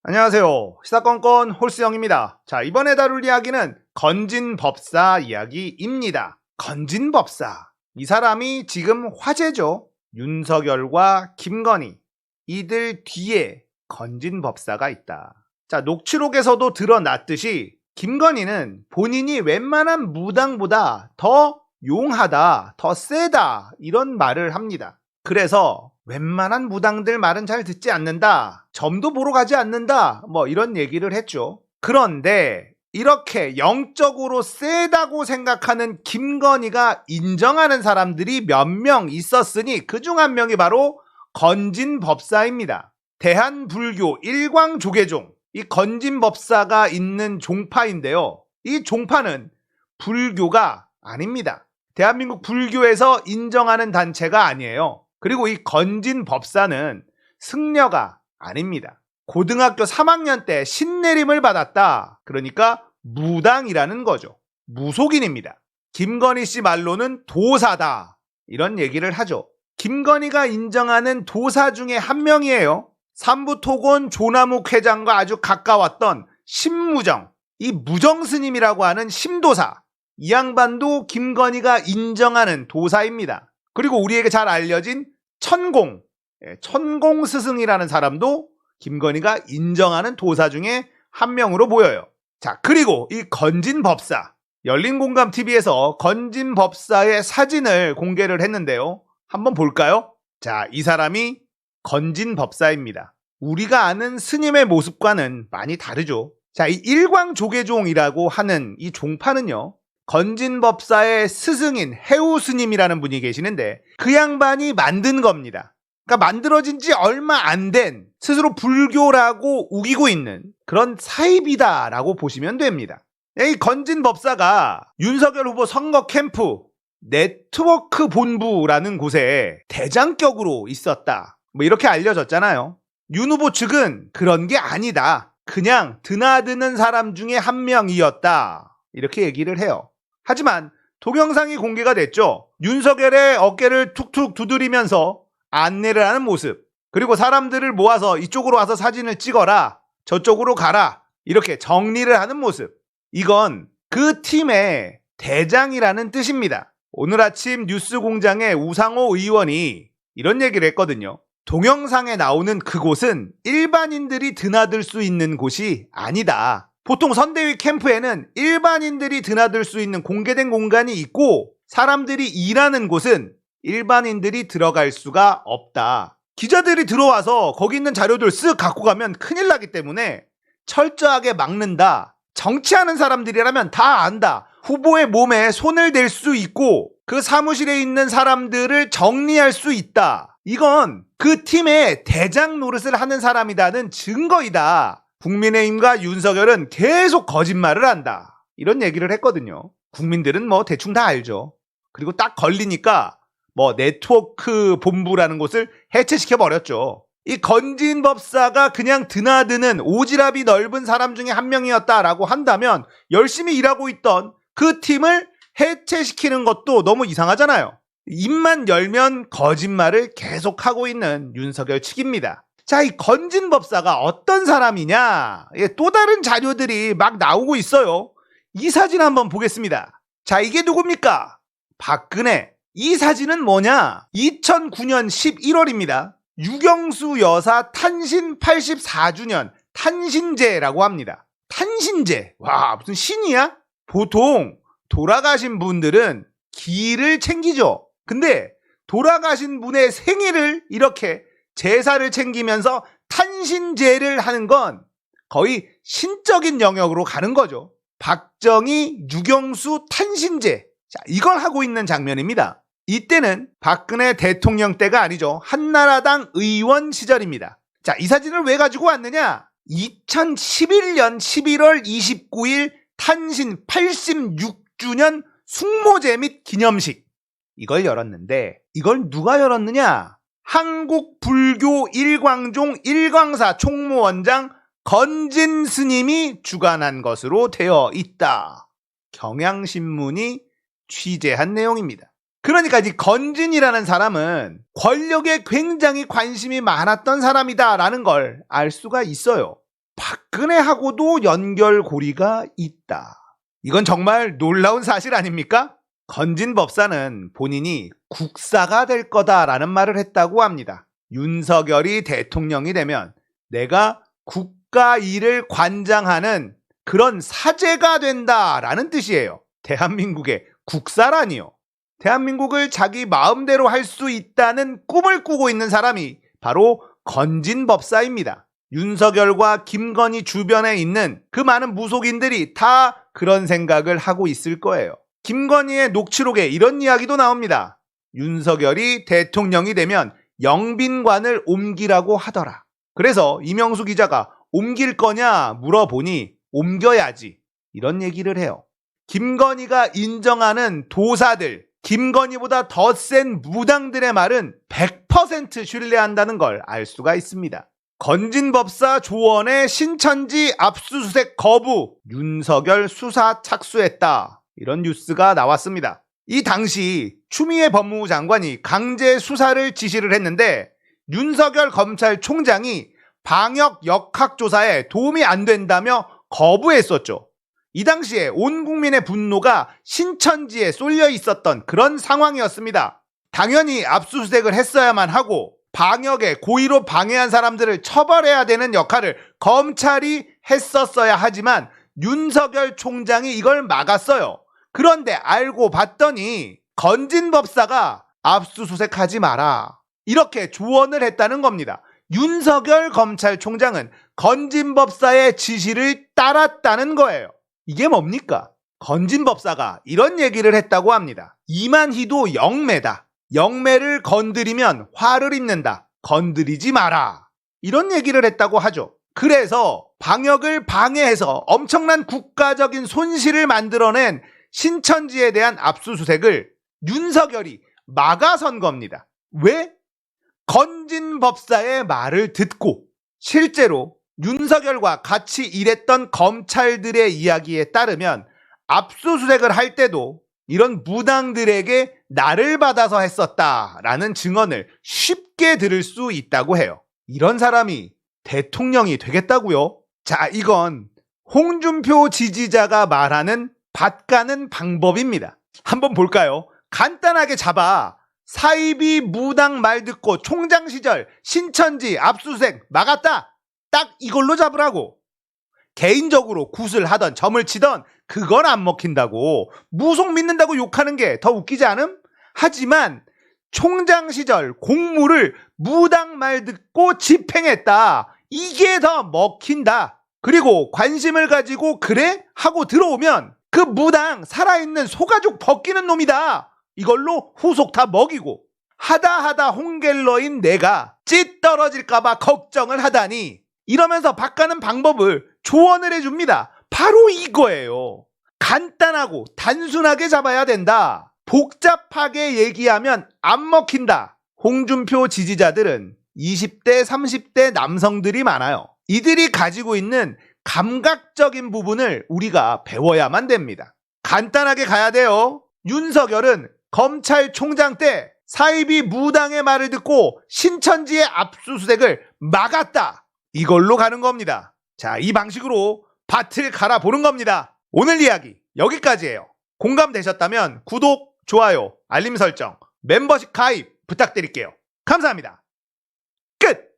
안녕하세요. 시사건건 홀수영입니다. 자, 이번에 다룰 이야기는 건진법사 이야기입니다. 건진법사. 이 사람이 지금 화제죠. 윤석열과 김건희. 이들 뒤에 건진법사가 있다. 자, 녹취록에서도 드러났듯이 김건희는 본인이 웬만한 무당보다 더 용하다, 더 세다 이런 말을 합니다. 그래서 웬만한 무당들 말은 잘 듣지 않는다. 점도 보러 가지 않는다. 이런 얘기를 했죠. 그런데 이렇게 영적으로 세다고 생각하는 김건희가 인정하는 사람들이 몇 명 있었으니 그중 한 명이 바로 건진법사입니다. 대한불교 일광조계종, 이 건진법사가 있는 종파인데요. 이 종파는 불교가 아닙니다. 대한민국 불교에서 인정하는 단체가 아니에요. 그리고 이 건진법사는 승려가 아닙니다. 고등학교 3학년 때 신내림을 받았다. 그러니까 무당이라는 거죠. 무속인입니다. 김건희 씨 말로는 도사다. 이런 얘기를 하죠. 김건희가 인정하는 도사 중에 한 명이에요. 삼부토건 조남욱 회장과 아주 가까웠던 심무정, 이 무정스님이라고 하는 심도사. 이 양반도 김건희가 인정하는 도사입니다. 그리고 우리에게 잘 알려진 천공 스승이라는 사람도 김건희가 인정하는 도사 중에 한 명으로 보여요. 자, 그리고 이 건진법사, 열린공감TV에서 건진법사의 사진을 공개를 했는데요. 한번 볼까요? 자, 이 사람이 건진법사입니다. 우리가 아는 스님의 모습과는 많이 다르죠. 자, 이 일광조계종이라고 하는 이 종파는요, 건진법사의 스승인 해우스님이라는 분이 계시는데 그 양반이 만든 겁니다. 그러니까 만들어진 지 얼마 안 된, 스스로 불교라고 우기고 있는 그런 사입이다라고 보시면 됩니다. 이 건진법사가 윤석열 후보 선거 캠프 네트워크 본부라는 곳에 대장격으로 있었다, 이렇게 알려졌잖아요. 윤 후보 측은 그런 게 아니다, 그냥 드나드는 사람 중에 한 명이었다, 이렇게 얘기를 해요. 하지만 동영상이 공개가 됐죠. 윤석열의 어깨를 툭툭 두드리면서 안내를 하는 모습, 그리고 사람들을 모아서 이쪽으로 와서 사진을 찍어라, 저쪽으로 가라, 이렇게 정리를 하는 모습. 이건 그 팀의 대장이라는 뜻입니다. 오늘 아침 뉴스공장의 우상호 의원이 이런 얘기를 했거든요. 동영상에 나오는 그곳은 일반인들이 드나들 수 있는 곳이 아니다. 보통 선대위 캠프에는 일반인들이 드나들 수 있는 공개된 공간이 있고 사람들이 일하는 곳은 일반인들이 들어갈 수가 없다. 기자들이 들어와서 거기 있는 자료들 쓱 갖고 가면 큰일 나기 때문에 철저하게 막는다. 정치하는 사람들이라면 다 안다. 후보의 몸에 손을 댈 수 있고 그 사무실에 있는 사람들을 정리할 수 있다. 이건 그 팀의 대장 노릇을 하는 사람이다는 증거이다. 국민의힘과 윤석열은 계속 거짓말을 한다, 이런 얘기를 했거든요. 국민들은 대충 다 알죠. 그리고 딱 걸리니까 네트워크 본부라는 곳을 해체시켜버렸죠. 이 건진법사가 그냥 드나드는 오지랖이 넓은 사람 중에 한 명이었다라고 한다면 열심히 일하고 있던 그 팀을 해체시키는 것도 너무 이상하잖아요. 입만 열면 거짓말을 계속하고 있는 윤석열 측입니다. 자, 이 건진법사가 어떤 사람이냐? 또 다른 자료들이 막 나오고 있어요. 이 사진 한번 보겠습니다. 자, 이게 누굽니까? 박근혜. 이 사진은 뭐냐? 2009년 11월입니다. 유경수 여사 탄신 84주년 탄신제라고 합니다. 탄신제. 와, 무슨 신이야? 보통 돌아가신 분들은 기를 챙기죠. 근데 돌아가신 분의 생일을 이렇게 제사를 챙기면서 탄신제를 하는 건 거의 신적인 영역으로 가는 거죠. 박정희, 유경수 탄신제. 자, 이걸 하고 있는 장면입니다. 이때는 박근혜 대통령 때가 아니죠. 한나라당 의원 시절입니다. 자, 이 사진을 왜 가지고 왔느냐? 2011년 11월 29일 탄신 86주년 숙모제 및 기념식. 이걸 열었는데 이걸 누가 열었느냐? 한국불교 일광종 일광사 총무원장 건진 스님이 주관한 것으로 되어 있다. 경향신문이 취재한 내용입니다. 그러니까 이 건진이라는 사람은 권력에 굉장히 관심이 많았던 사람이다라는 걸 알 수가 있어요. 박근혜하고도 연결고리가 있다. 이건 정말 놀라운 사실 아닙니까? 건진 법사는 본인이 국사가 될 거다라는 말을 했다고 합니다. 윤석열이 대통령이 되면 내가 국가 일을 관장하는 그런 사제가 된다라는 뜻이에요. 대한민국의 국사라니요. 대한민국을 자기 마음대로 할 수 있다는 꿈을 꾸고 있는 사람이 바로 건진 법사입니다. 윤석열과 김건희 주변에 있는 그 많은 무속인들이 다 그런 생각을 하고 있을 거예요. 김건희의 녹취록에 이런 이야기도 나옵니다. 윤석열이 대통령이 되면 영빈관을 옮기라고 하더라. 그래서 이명수 기자가 옮길 거냐 물어보니 옮겨야지 이런 얘기를 해요. 김건희가 인정하는 도사들, 김건희보다 더 센 무당들의 말은 100% 신뢰한다는 걸 알 수가 있습니다. 건진법사 조원의 신천지 압수수색 거부, 윤석열 수사 착수했다. 이런 뉴스가 나왔습니다. 이 당시 추미애 법무부 장관이 강제 수사를 지시를 했는데 윤석열 검찰총장이 방역 역학조사에 도움이 안 된다며 거부했었죠. 이 당시에 온 국민의 분노가 신천지에 쏠려 있었던 그런 상황이었습니다. 당연히 압수수색을 했어야만 하고 방역에 고의로 방해한 사람들을 처벌해야 되는 역할을 검찰이 했었어야 하지만 윤석열 총장이 이걸 막았어요. 그런데 알고 봤더니 건진법사가 압수수색하지 마라 이렇게 조언을 했다는 겁니다. 윤석열 검찰총장은 건진법사의 지시를 따랐다는 거예요. 이게 뭡니까? 건진법사가 이런 얘기를 했다고 합니다. 이만희도 영매다. 영매를 건드리면 화를 입는다. 건드리지 마라. 이런 얘기를 했다고 하죠. 그래서 방역을 방해해서 엄청난 국가적인 손실을 만들어낸 신천지에 대한 압수수색을 윤석열이 막아선 겁니다. 왜? 건진법사의 말을 듣고 실제로 윤석열과 같이 일했던 검찰들의 이야기에 따르면 압수수색을 할 때도 이런 무당들에게 날을 받아서 했었다라는 증언을 쉽게 들을 수 있다고 해요. 이런 사람이 대통령이 되겠다고요? 자, 이건 홍준표 지지자가 말하는 밭가는 방법입니다. 한번 볼까요? 간단하게 잡아 사이비 무당 말 듣고 총장 시절 신천지 압수수색 막았다. 딱 이걸로 잡으라고. 개인적으로 굿을 하던 점을 치던 그건 안 먹힌다고. 무속 믿는다고 욕하는 게 더 웃기지 않음? 하지만 총장 시절 공무를 무당 말 듣고 집행했다. 이게 더 먹힌다. 그리고 관심을 가지고 그래? 하고 들어오면 그 무당 살아있는 소가죽 벗기는 놈이다. 이걸로 후속 다 먹이고 하다 홍갤러인 내가 찌 떨어질까봐 걱정을 하다니 이러면서 바꾸는 방법을 조언을 해줍니다. 바로 이거예요. 간단하고 단순하게 잡아야 된다. 복잡하게 얘기하면 안 먹힌다. 홍준표 지지자들은 20대, 30대 남성들이 많아요. 이들이 가지고 있는 감각적인 부분을 우리가 배워야만 됩니다. 간단하게 가야 돼요. 윤석열은 검찰총장 때 사이비 무당의 말을 듣고 신천지의 압수수색을 막았다. 이걸로 가는 겁니다. 자, 이 방식으로 밭을 갈아보는 겁니다. 오늘 이야기 여기까지예요. 공감되셨다면 구독, 좋아요, 알림 설정, 멤버십 가입 부탁드릴게요. 감사합니다. 끝!